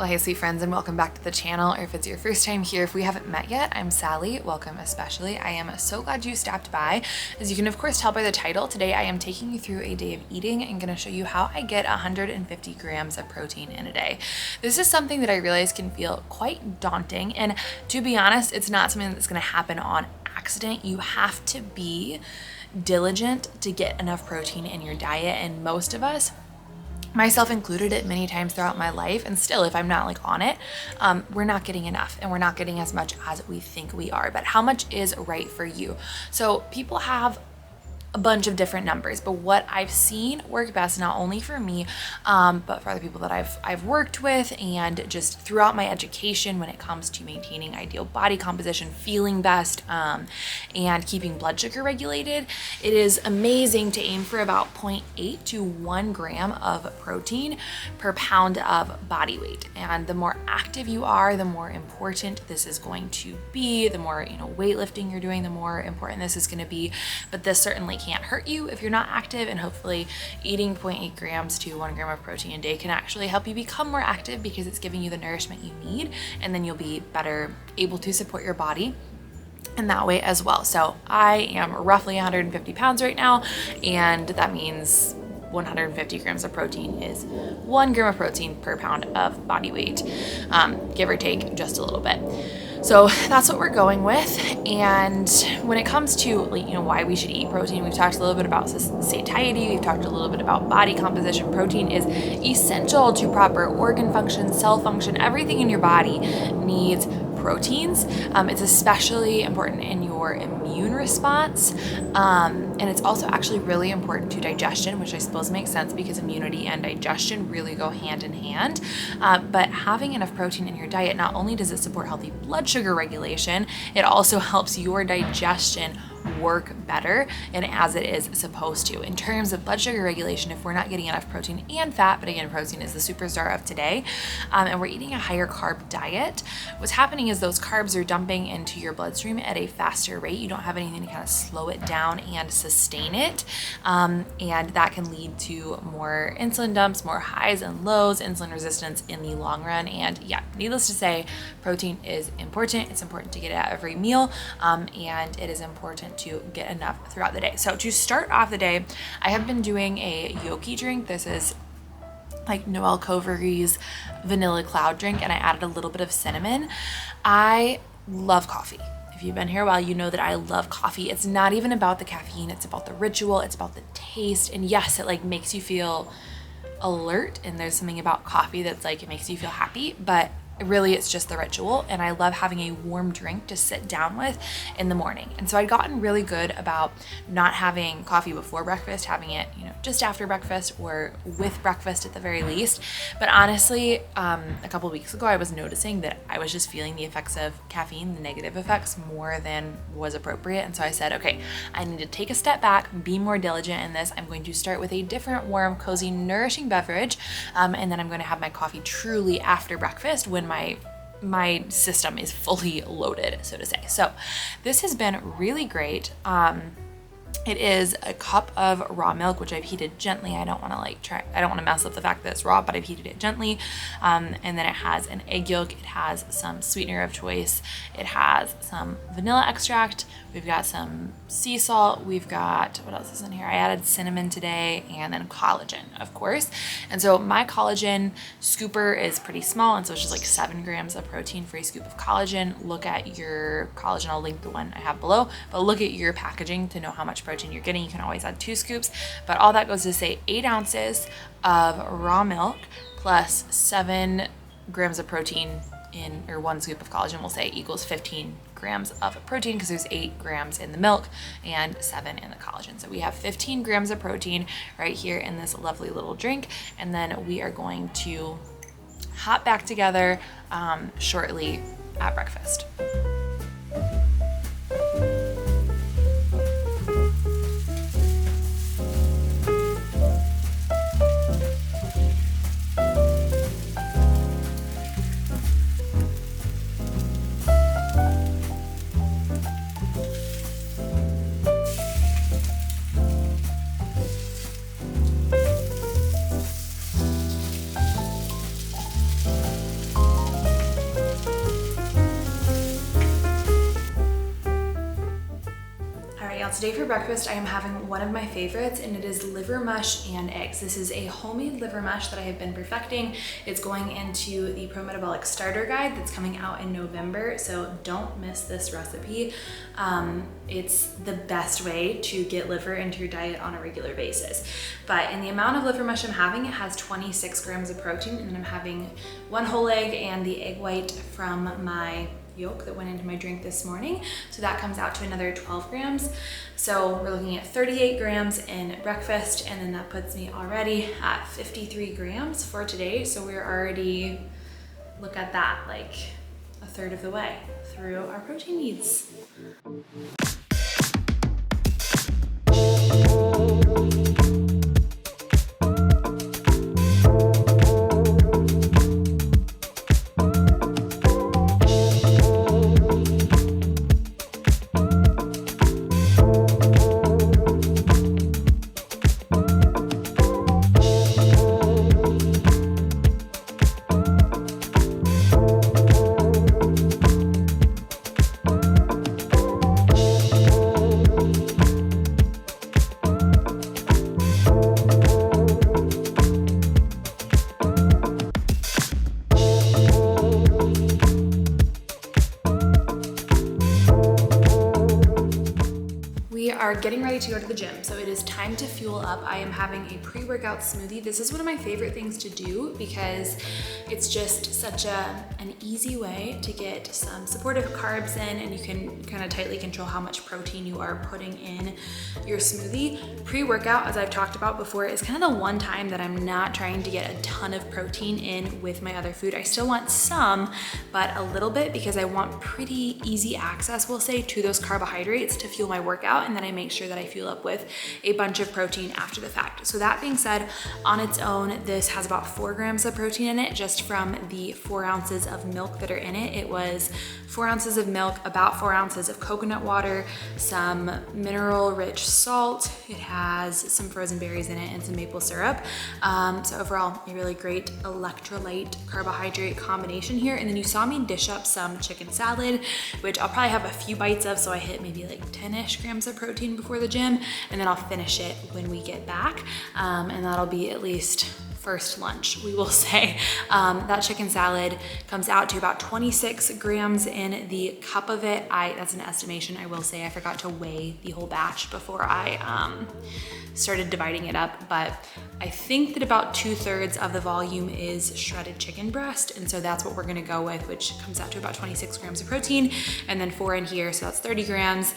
Well, hey sweet friends, and welcome back to the channel, or if it's your first time here, if we haven't met yet, I'm Sally. Welcome especially. I am so glad you stopped by. As you can of course tell by the title, today I am taking you through a day of eating and going to show you how I get 150 grams of protein in a day. This is something that I realize can feel quite daunting, and to be honest, it's not something that's going to happen on accident. You have to be diligent to get enough protein in your diet, and most of us, myself included, it many times throughout my life, and still if I'm not like on it, we're not getting enough and we're not getting as much as we think we are. But how much is right for you? So people have a bunch of different numbers, but what I've seen work best, not only for me, but for other people that I've worked with, and just throughout my education when it comes to maintaining ideal body composition, feeling best, and keeping blood sugar regulated, it is amazing to aim for about 0.8 to 1 gram of protein per pound of body weight. And the more active you are, the more important this is going to be. The more, weightlifting you're doing, the more important this is going to be. But this certainly can't hurt you if you're not active, and hopefully eating 0.8 grams to 1 gram of protein a day can actually help you become more active because it's giving you the nourishment you need, and then you'll be better able to support your body in that way as well. So I am roughly 150 pounds right now, and that means 150 grams of protein is 1 gram of protein per pound of body weight, give or take just a little bit. So that's what we're going with. And when it comes to why we should eat protein, we've talked a little bit about satiety, we've talked a little bit about body composition. Protein is essential to proper organ function, cell function. Everything in your body needs proteins. It's especially important in your immune response, and it's also actually really important to digestion, which I suppose makes sense because immunity and digestion really go hand in hand. But having enough protein in your diet, not only does it support healthy blood sugar regulation, it also helps your digestion work better and as it is supposed to. In terms of blood sugar regulation, if we're not getting enough protein and fat, but again, protein is the superstar of today, and we're eating a higher carb diet, what's happening is those carbs are dumping into your bloodstream at a faster rate. You don't have anything to kind of slow it down and sustain it, and that can lead to more insulin dumps, more highs and lows, insulin resistance in the long run. And yeah, needless to say, protein is important. It's important to get it at every meal, and it is important to get enough throughout the day. So to start off the day, I have been doing a yoki drink. This is like Noel Covery's vanilla cloud drink, and I added a little bit of cinnamon. I love coffee. If you've been here a while, you know that I love coffee. It's not even about the caffeine, it's about the ritual, it's about the taste. And yes, it makes you feel alert, and there's something about coffee that's it makes you feel happy, but really it's just the ritual. And I love having a warm drink to sit down with in the morning. And so I'd gotten really good about not having coffee before breakfast, having it just after breakfast or with breakfast at the very least. But honestly, a couple weeks ago I was noticing that I was just feeling the effects of caffeine, the negative effects, more than was appropriate. And so I said, okay, I need to take a step back, be more diligent in this. I'm going to start with a different warm, cozy, nourishing beverage, and then I'm going to have my coffee truly after breakfast when my system is fully loaded, so to say. So this has been really great. It is a cup of raw milk, which I've heated gently. I don't want to mess up the fact that it's raw, but I've heated it gently. And then it has an egg yolk. It has some sweetener of choice. It has some vanilla extract. We've got some sea salt. We've got, what else is in here? I added cinnamon today, and then collagen, of course. And so my collagen scooper is pretty small, and so it's just 7 grams of protein for a scoop of collagen. Look at your collagen. I'll link the one I have below, but look at your packaging to know how much protein you're getting. You can always add 2 scoops, but all that goes to say 8 ounces of raw milk plus 7 grams of protein or 1 scoop of collagen, we'll say, equals 15 grams of protein, because there's 8 grams in the milk and 7 in the collagen. So we have 15 grams of protein right here in this lovely little drink. And then we are going to hop back together shortly at breakfast. today for breakfast I am having one of my favorites, and it is liver mush and eggs. This is a homemade liver mush that I have been perfecting. It's going into the pro-metabolic starter guide that's coming out in November, so don't miss this recipe. It's the best way to get liver into your diet on a regular basis. But in the amount of liver mush I'm having, it has 26 grams of protein, and then I'm having 1 whole egg and the egg white from my yolk that went into my drink this morning. So that comes out to another 12 grams. So we're looking at 38 grams in breakfast, and then that puts me already at 53 grams for today. So we're already, look at that, like a third of the way through our protein needs. We are getting ready to go to the gym, so it is time to fuel up. I am having a pre-workout smoothie. This is one of my favorite things to do because it's just such an easy way to get some supportive carbs in, and you can kind of tightly control how much protein you are putting in your smoothie. Pre-workout, as I've talked about before, is kind of the one time that I'm not trying to get a ton of protein in with my other food. I still want some, but a little bit, because I want pretty easy access, we'll say, to those carbohydrates to fuel my workout, and then I make sure that I fuel up with a bunch of protein after the fact. So that being said, on its own, this has about 4 grams of protein in it just from the 4 ounces of milk that are in it. It was 4 ounces of milk, about 4 ounces of coconut water, some mineral-rich salt. It has some frozen berries in it and some maple syrup. So overall, a really great electrolyte carbohydrate combination here. And then you saw me dish up some chicken salad, which I'll probably have a few bites of, so I hit maybe like 10-ish grams of protein before the gym, and then I'll finish it when we get back. And that'll be at least first lunch, we will say. That chicken salad comes out to about 26 grams in the cup of it. That's an estimation. I will say I forgot to weigh the whole batch before I started dividing it up, but I think that about 2/3 of the volume is shredded chicken breast, and so that's what we're gonna go with, which comes out to about 26 grams of protein, and then 4 in here, so that's 30 grams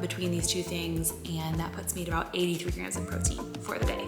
between these two things, and that puts me at about 83 grams of protein for the day.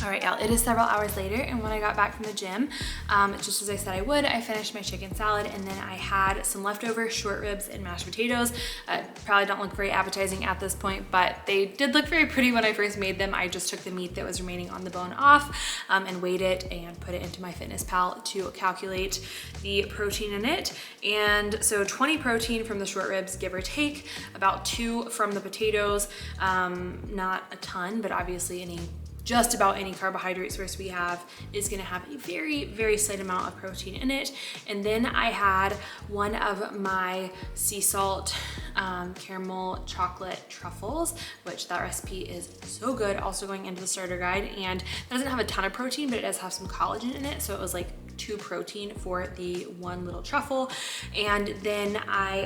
All right, y'all, it is several hours later, and when I got back from the gym, just as I said I would, I finished my chicken salad, and then I had some leftover short ribs and mashed potatoes. Probably don't look very appetizing at this point, but they did look very pretty when I first made them. I just took the meat that was remaining on the bone off and weighed it and put it into my fitness pal to calculate the protein in it. And so 20 protein from the short ribs, give or take, about 2 from the potatoes. Not a ton, but obviously just about any carbohydrate source we have is gonna have a very, very slight amount of protein in it. And then I had one of my sea salt caramel chocolate truffles, which that recipe is so good, also going into the starter guide. And it doesn't have a ton of protein, but it does have some collagen in it. So it was like 2 protein for the 1 little truffle. And then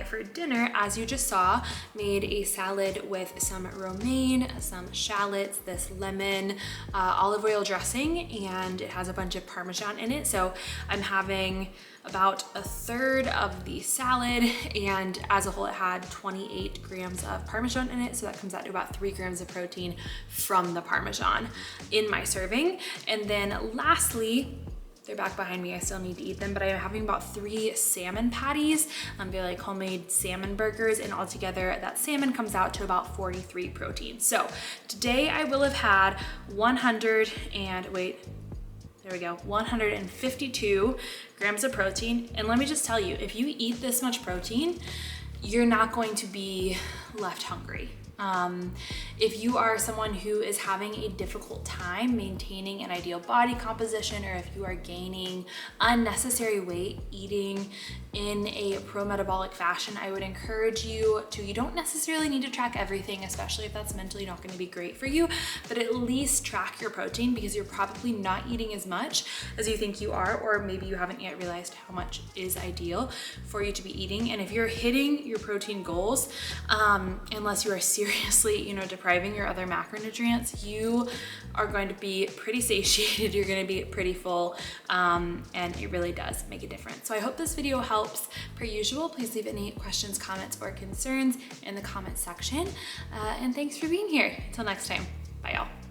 for dinner, as you just saw, made a salad with some romaine, some shallots, this lemon, olive oil dressing, and it has a bunch of Parmesan in it. So I'm having about a third of the salad, and as a whole it had 28 grams of Parmesan in it, so that comes out to about 3 grams of protein from the Parmesan in my serving. And then lastly, they're back behind me, I still need to eat them, but I'm having about 3 salmon patties. They're like homemade salmon burgers, and altogether that salmon comes out to about 43 protein. So today I will have had 152 grams of protein. And let me just tell you, if you eat this much protein, you're not going to be left hungry. If you are someone who is having a difficult time maintaining an ideal body composition, or if you are gaining unnecessary weight eating in a pro-metabolic fashion, I would encourage you to, you don't necessarily need to track everything, especially if that's mentally not going to be great for you, but at least track your protein, because you're probably not eating as much as you think you are, or maybe you haven't yet realized how much is ideal for you to be eating. And if you're hitting your protein goals, unless you are seriously, depriving your other macronutrients, you are going to be pretty satiated, you're going to be pretty full, and it really does make a difference. So I hope this video helps. Per usual, please leave any questions, comments, or concerns in the comment section. And thanks for being here. Until next time, bye y'all.